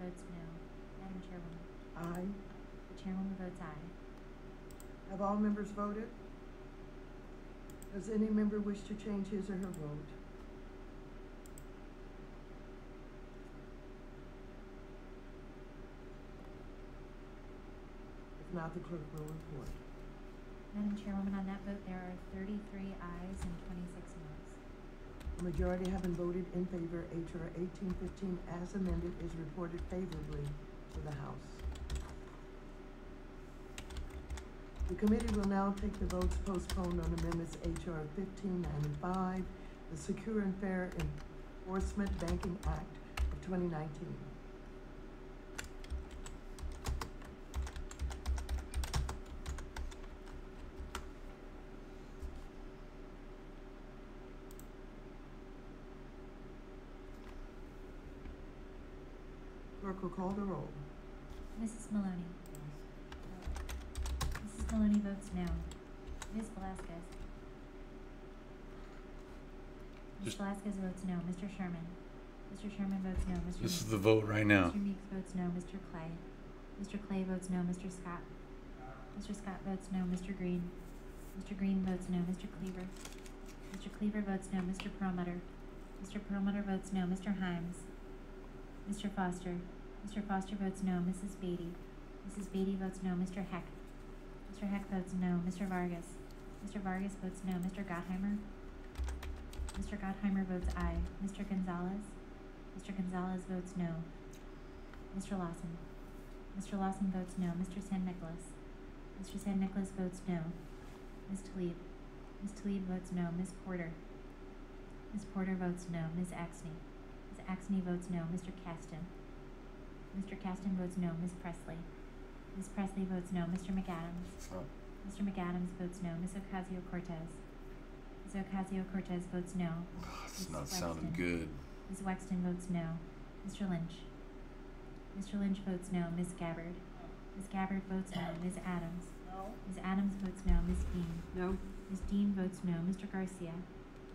votes no. Madam Chairwoman. Aye. The Chairwoman votes aye. Have all members voted? Does any member wish to change his or her vote? If not, the clerk will report. Madam Chairwoman, on that vote, there are 33 ayes and 26 noes. The majority having voted in favor, H.R. 1815 as amended is reported favorably to the House. The committee will now take the votes postponed on amendments H.R. 1595, the Secure and Fair Enforcement Banking Act of 2019. Clerk will call the roll. Mrs. Maloney. Mrs. Maloney votes no. Ms. Velasquez. Ms. Velasquez votes no. Mr. Sherman. Mr. Sherman votes no. Mr. This is the vote right now. Mr. Meeks votes no. Mr. Clay. Mr. Clay votes no. Mr. Scott. Mr. Scott votes no. Mr. Green. Mr. Green votes no. Mr. Cleaver. Mr. Cleaver votes no. Mr. Perlmutter. Mr. Perlmutter votes no. Mr. Himes. Mr. Foster. Mr. Foster votes no. Mrs. Beatty. Mrs. Beatty votes no. Mr. Heck. Mr. Heck votes no. Mr. Vargas. Mr. Vargas votes no. Mr. Gottheimer. Mr. Gottheimer votes aye. Mr. Gonzalez. Mr. Gonzalez votes no. Mr. Lawson. Mr. Lawson votes no. Mr. San Nicolas. Mr. San Nicolas votes no. Ms. Tlaib. Ms. Tlaib votes no. Ms. Porter. Ms. Porter votes no. Ms. Axney. Ms. Axney votes no. Mr. Caston. Mr. Caston votes no. Ms. Presley. Ms. Presley votes no. Mr. McAdams. Mr. McAdams votes no. Ms. Ocasio-Cortez. Ms. Ocasio-Cortez votes no. It's not sounding good. Ms. Wexton votes no. Mr. Lynch. Mr. Lynch votes no. Ms. Gabbard. Ms. Gabbard votes no. Ms. Adams. No. Ms. Adams votes no. Ms. Dean. No. Ms. Dean votes no. Mr. Garcia.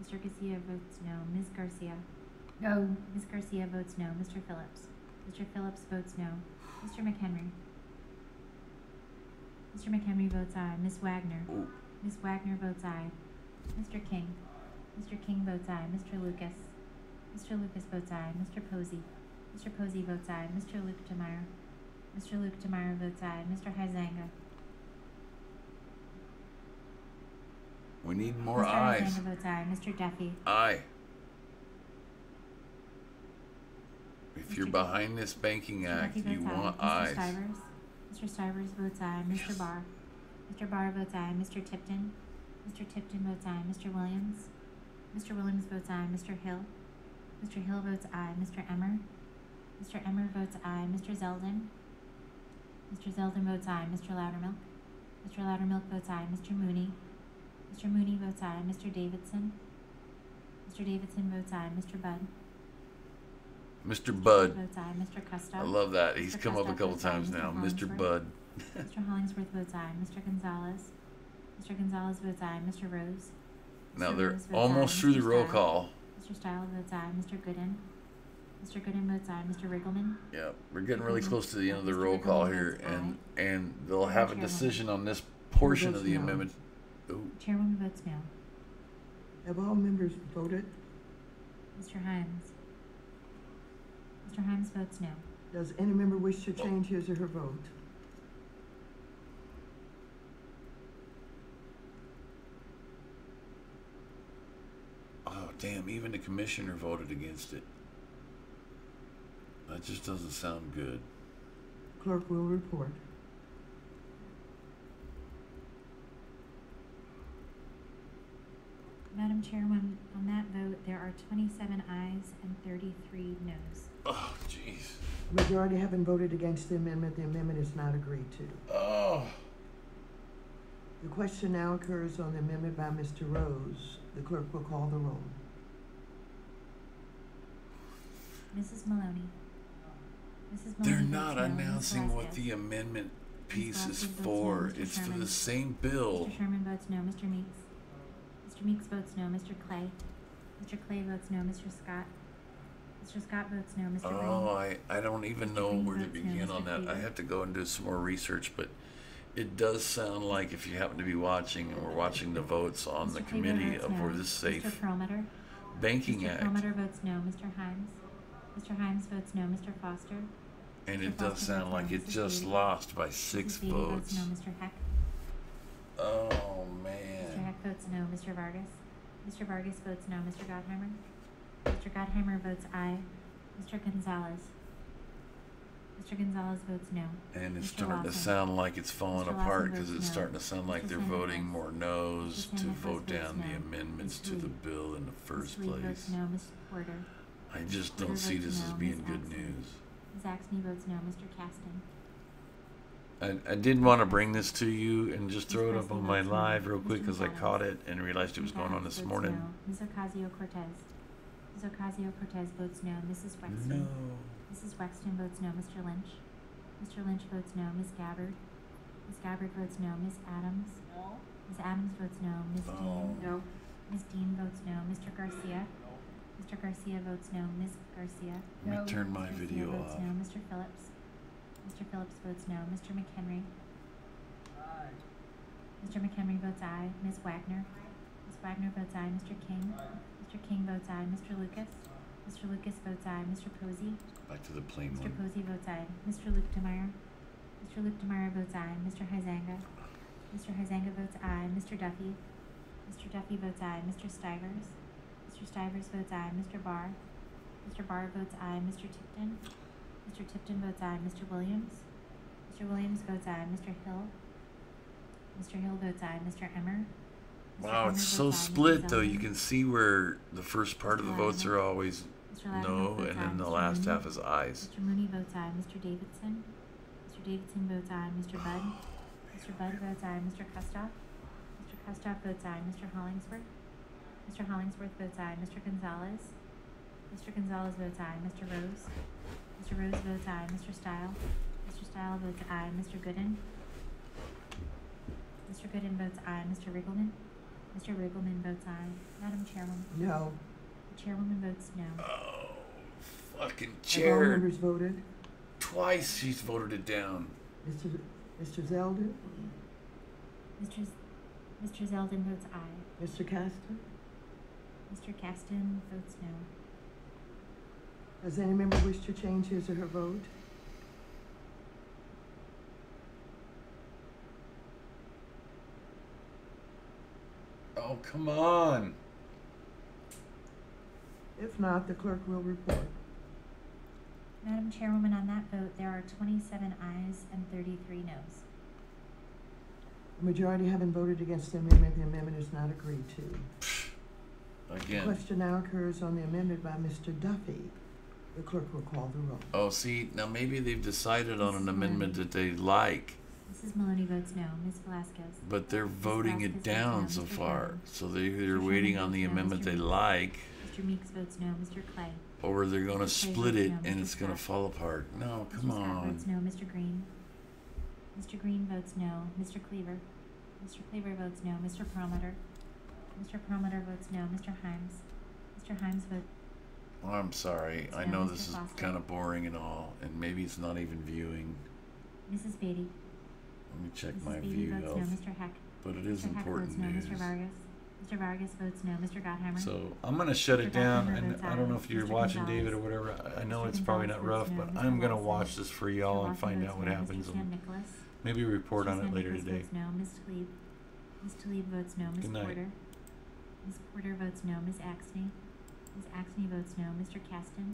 Mr. Garcia votes no. Ms. Garcia. No. Ms. Garcia votes no. Mr. Phillips. Mr. Phillips votes no. Mr. McHenry. Mr. McHenry votes aye. Ms. Wagner. Oh. Ms. Wagner votes aye. Mr. King. Mr. King votes aye. Mr. Lucas. Mr. Lucas votes aye. Mr. Posey. Mr. Posey votes aye. Mr. Luke Demeyer. Mr. Luke Demeyer votes aye. Mr. Huizenga. We need more Mr. ayes. Huizenga votes aye. Mr. Duffy. Aye. If you're behind this banking Mr. act, Duffy you votes want aye. ayes. Mr. Stivers. Mr. Stivers votes aye. Mr. Barr. Mr. Barr votes aye. Mr. Tipton. Mr. Tipton votes aye. Mr. Williams. Mr. Williams votes aye. Mr. Hill. Mr. Hill votes aye. Mr. Emmer. Mr. Emmer votes aye. Mr. Zeldin. Mr. Zeldin votes aye. Mr. Loudermilk. Mr. Loudermilk votes aye. Mr. Mooney. Mr. Mooney votes aye. Mr. Davidson. Mr. Davidson votes aye. Mr. Budd. Mr. Bud. Votes aye. Mr. Costa. I love that. He's Mr. come up a Costa couple votes aye. times now. Mr. Hollingsworth. Bud. Mr. Hollingsworth votes aye. Mr. Gonzalez. Mr. Gonzalez votes aye. Mr. Rose. Now Mr. they're Rose votes almost aye. through the Mr. roll Stiles. call. Mr. Stiles votes aye. Mr. Gooden. Mr. Gooden votes aye. Mr. Riggleman. Yeah, we're getting really Mhm. close to the end of the Mr. roll call Riggleman here, votes and they'll have a Chairwoman. decision on this portion votes of the no? amendment. Ooh. Chairwoman votes no. Have all members voted? Mr. Himes. Mr. Himes votes no. Does any member wish to change his or her vote? Oh, damn, even the commissioner voted against it. That just doesn't sound good. Clerk will report. Madam Chairwoman, on that vote, there are 27 ayes and 33 noes. Oh, jeez. The majority having voted against the amendment is not agreed to. Oh. The question now occurs on the amendment by Mr. Rose. The clerk will call the roll. Mrs. Maloney. Mrs. Maloney They're votes not no. Ms. announcing what Velasquez. the amendment piece is Velasquez votes no. for. Mr. It's for Sherman. the same bill. Mr. Sherman votes no. Mr. Meeks. Mr. Meeks votes no. Mr. Clay. Mr. Clay votes no. Mr. Scott. Mr. Scott votes no. Mr. Oh, Green. I don't even Mr. know Green where to votes no. begin Mr. on that. I Cleaver. have to go and do some more research, but it does sound like if you happen to be watching and we're watching the votes on the Mr. Cleaver committee votes of no. where this Mr. safe Perlmutter. banking Mr. act, Perlmutter votes no. Mr. Himes. Mr. Himes votes no. Mr. Foster. and Mr. it does Foster sound votes like no. it Mrs. just Beatty. lost by 6 Mrs. Beatty votes. votes no. Mr. Heck. Oh Mr. man. Heck votes no. Mr. Vargas. Mr. Vargas votes no. Mr. Gottheimer. Mr. Gottheimer votes aye. Mr. Gonzalez. Mr. Gonzalez votes no. And it's Mr. starting to Lawson. sound like it's falling Mr. apart Lawson because votes it's no. starting to sound like Mr. they're Sandiford. voting more no's Mr. to Sandiford vote votes down the no. amendments Ms. to the Lee. bill in the first Ms. Lee votes place. no. Ms. Porter. I just Porter don't see votes this as no. being Ms. good Axton. news. Ms. Axney votes no. Mr. Caston. I did want to bring this to you and just Ms. throw it up Presley on my votes no. live real quick Mr. because I McAdams. caught it and realized it was going on McAdams this votes morning. no. Ms. Ocasio-Cortez. Ms. Ocasio-Cortez votes no. Mrs. No. Wexton. Mrs. Wexton votes no. Mr. Lynch. Mr. Lynch votes no. Ms. Gabbard. Ms. Gabbard votes no. Ms. Adams. No. Ms. Adams votes no. Ms. Oh. Dean. No. Ms. Dean votes no. Mr. Garcia. Mr. Garcia votes no. Ms. Garcia. Let No. me turn my Garcia video votes off. no. Mr. Phillips. Mr. Phillips votes no. Mr. McHenry. Aye. Mr. McHenry votes aye. Ms. Wagner. Ms. Wagner votes aye. Mr. King. Mr. King votes aye. Mr. Lucas. Mr. Lucas votes aye. Mr. Posey. Back to the plain Mr. one. Posey votes aye. Mr. Luke Demeyer. Mr. Luke Demeyer votes aye. Mr. Huizenga. Mr. Huizenga votes aye. Mr. Duffy. Mr. Duffy votes aye. Mr. Stivers. Mr. Stivers votes aye. Mr. Barr. Mr. Barr votes aye. Mr. Tipton. Mr. Tipton votes aye. Mr. Williams. Mr. Williams votes aye. Mr. Hill. Mr. Hill votes aye. Mr. Emmer. Mr. Wow, Emmer it's votes so aye. Mr. split though. You Zeldin. can see where the first part of the Mr. votes Lattimore. are always Mr. Lattimore no, votes and aye. then the Mr. last Mooney. half is ayes. Mr. Mooney votes aye. Mr. Davidson. Mr. Davidson votes aye. Mr. Budd. Mr. Budd votes aye. Mr. Kustoff. Mr. Kustoff votes aye. Mr. Hollingsworth. Mr. Hollingsworth votes aye. Mr. Gonzalez. Mr. Gonzalez votes aye. Mr. Rose. Mr. Rose votes aye. Mr. Stile. Mr. Stile votes aye. Mr. Gooden. Mr. Gooden votes aye. Mr. Riggleman. Mr. Riggleman votes aye. Madam Chairwoman. No. The Chairwoman votes no. Oh, fucking Have all chair. members voted? Twice she's voted it down. Mr. Zeldin? Mr. Zeldin votes aye. Mr. Caston? Mr. Caston votes no. Does any member wish to change his or her vote? Oh, come on. If not, the clerk will report. Madam Chairwoman, on that vote, there are 27 ayes and 33 noes. The majority having voted against the amendment is not agreed to. The Again. question now occurs on the amendment by Mr. Duffy. The clerk will call the roll. Oh, see, now maybe they've decided on an Mrs. amendment Maloney. that they like, Mrs. Maloney votes no. Ms. Velasquez. but they're voting it Velasquez votes down no. so Mr. far. Brown. So they're Mr. waiting Sherman on the votes no. amendment Mr. they Meeks. like, Mr. Meeks votes no. Mr. Clay. or they're going to Mr. Clay split votes it no. and Mr. it's going to Scott. fall apart. No, Mr. come Scott on. votes no. Mr. Green. Mr. Green votes no. Mr. Cleaver. Mr. Cleaver votes no. Mr. Perlmutter. Mr. Perlmutter votes no. Mr. Himes. Mr. Himes votes Well, I'm sorry. I No, know Mr. this is Foster. kind of boring and all, and maybe it's not even viewing. Mrs. Beatty. Let me check Mrs. my Beatty view votes health. no. Mr. Heck. But it is Mr. Heck important votes no. news. Mr. Vargas. Mr. Vargas votes no. Mr. Gottheimer. So I'm gonna shut Mr. it down, Gottheimer and votes I don't know aye. if you're Mr. watching Gonzalez. David or whatever. I know Mr. it's probably not Gonzalez rough, votes but no. I'm Mr. gonna Lawson. watch this for Mr. y'all and Lawson find votes out what no. happens, Mr. San and Nicholas. maybe report Mr. on it San later Nicholas today. votes no. Ms. Tlaib. Ms. Tlaib votes no. Ms. Good night. Porter. Ms. Porter votes no. Ms. Axney. Ms. Axney votes no. Mr. Caston.